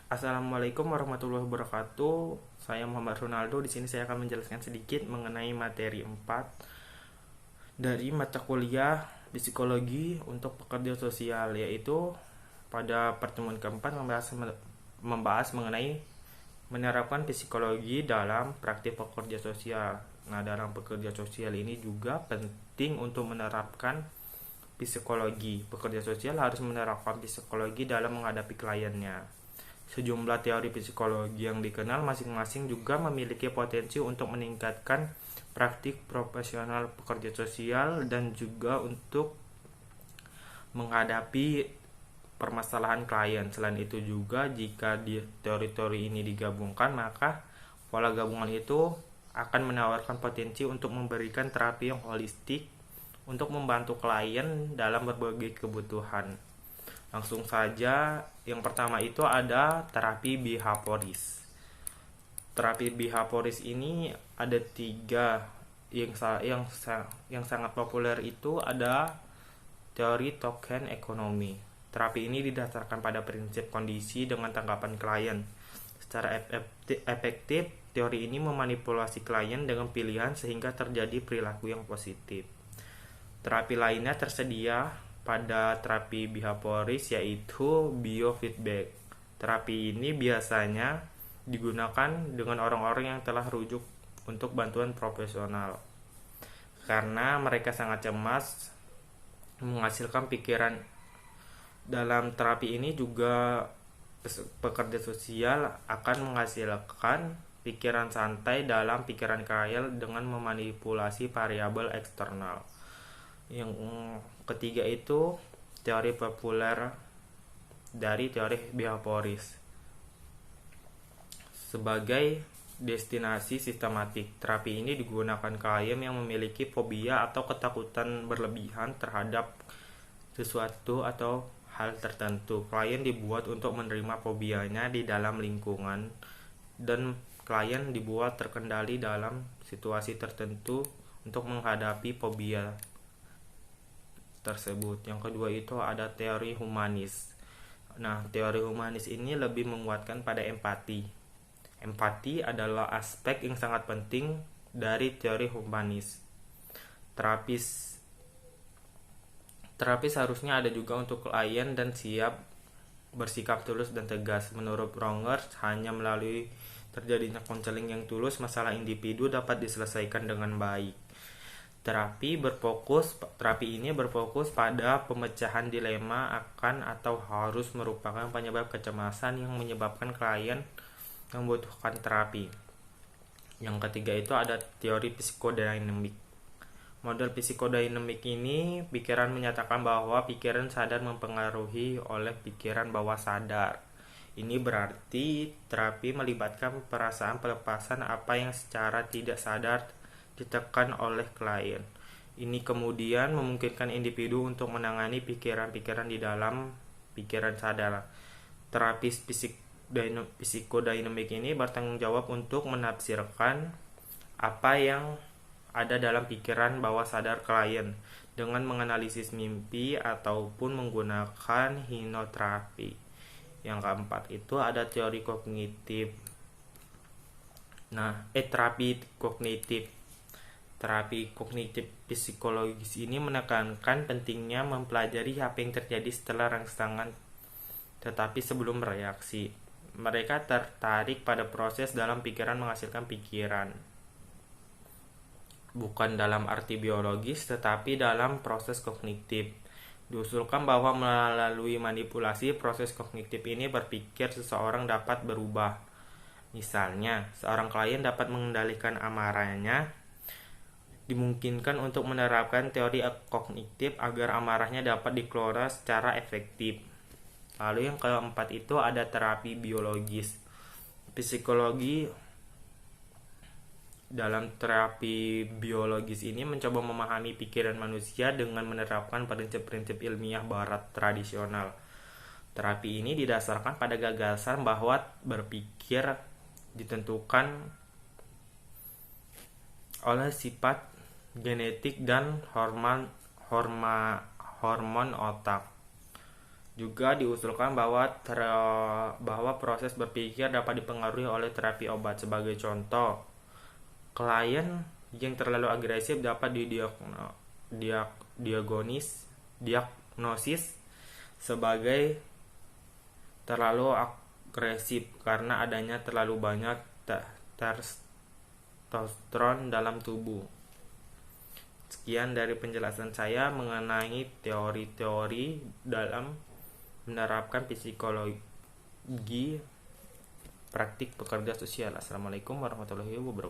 Assalamualaikum warahmatullahi wabarakatuh. Saya Muhammad Ronaldo. Di sini saya akan menjelaskan sedikit mengenai materi 4 dari mata kuliah psikologi untuk pekerja sosial, yaitu pada pertemuan keempat membahas mengenai menerapkan psikologi dalam praktik pekerja sosial. Nah, dalam pekerja sosial ini juga penting untuk menerapkan psikologi. Pekerja sosial harus menerapkan psikologi dalam menghadapi kliennya. Sejumlah teori psikologi yang dikenal masing-masing juga memiliki potensi untuk meningkatkan praktik profesional pekerja sosial dan juga untuk menghadapi permasalahan klien. Selain itu juga jika di teori-teori ini digabungkan, maka pola gabungan itu akan menawarkan potensi untuk memberikan terapi yang holistik untuk membantu klien dalam berbagai kebutuhan. Langsung saja, yang pertama itu ada terapi behavioris. Terapi behavioris ini ada tiga yang sangat populer. Itu ada teori token ekonomi. Terapi ini didasarkan pada prinsip kondisi dengan tanggapan klien. Secara efektif, teori ini memanipulasi klien dengan pilihan sehingga terjadi perilaku yang positif. Terapi lainnya tersedia pada terapi behavioris, yaitu biofeedback. Terapi ini biasanya digunakan dengan orang-orang yang telah rujuk untuk bantuan profesional karena mereka sangat cemas menghasilkan pikiran. Dalam terapi ini juga pekerja sosial akan menghasilkan pikiran santai dalam pikiran klien dengan memanipulasi variabel eksternal. Yang ketiga itu teori populer dari teori behavioris. Sebagai destinasi sistematik, terapi ini digunakan klien yang memiliki fobia atau ketakutan berlebihan terhadap sesuatu atau hal tertentu. Klien dibuat untuk menerima fobianya di dalam lingkungan dan klien dibuat terkendali dalam situasi tertentu untuk menghadapi fobia tersebut. Yang kedua itu ada teori humanis. Nah, teori humanis ini lebih menguatkan pada empati. Empati adalah aspek yang sangat penting dari teori humanis. Terapis harusnya ada juga untuk klien dan siap bersikap tulus dan tegas. Menurut Rogers, hanya melalui terjadinya konseling yang tulus, masalah individu dapat diselesaikan dengan baik. Terapi ini berfokus pada pemecahan dilema akan atau harus merupakan penyebab kecemasan yang menyebabkan klien membutuhkan terapi. Yang ketiga itu ada teori psikodinamik. Model psikodinamik ini pikiran menyatakan bahwa pikiran sadar mempengaruhi oleh pikiran bawah sadar. Ini berarti terapi melibatkan perasaan pelepasan apa yang secara tidak sadar ditekan oleh klien. Ini kemudian memungkinkan individu untuk menangani pikiran-pikiran di dalam pikiran sadar. Terapis psikodinamik ini bertanggung jawab untuk menafsirkan apa yang ada dalam pikiran bawah sadar klien dengan menganalisis mimpi ataupun menggunakan hipnoterapi. Yang keempat itu ada teori kognitif. Terapi kognitif psikologis ini menekankan pentingnya mempelajari apa yang terjadi setelah rangsangan tetapi sebelum bereaksi. Mereka tertarik pada proses dalam pikiran menghasilkan pikiran. Bukan dalam arti biologis tetapi dalam proses kognitif. Diusulkan bahwa melalui manipulasi proses kognitif ini berpikir seseorang dapat berubah. Misalnya, seorang klien dapat mengendalikan amarahnya. Dimungkinkan untuk menerapkan teori kognitif agar amarahnya dapat dikelola secara efektif. Lalu yang keempat itu ada terapi biologis. Psikologi dalam terapi biologis ini mencoba memahami pikiran manusia dengan menerapkan prinsip-prinsip ilmiah barat tradisional. Terapi ini didasarkan pada gagasan bahwa berpikir ditentukan oleh sifat genetik dan hormon otak. Juga diusulkan bahwa proses berpikir dapat dipengaruhi oleh terapi obat. Sebagai contoh, klien yang terlalu agresif dapat diagnosis sebagai terlalu agresif karena adanya terlalu banyak testosteron dalam tubuh. Sekian dari penjelasan saya mengenai teori-teori dalam menerapkan psikologi praktik pekerja sosial. Assalamualaikum warahmatullahi wabarakatuh.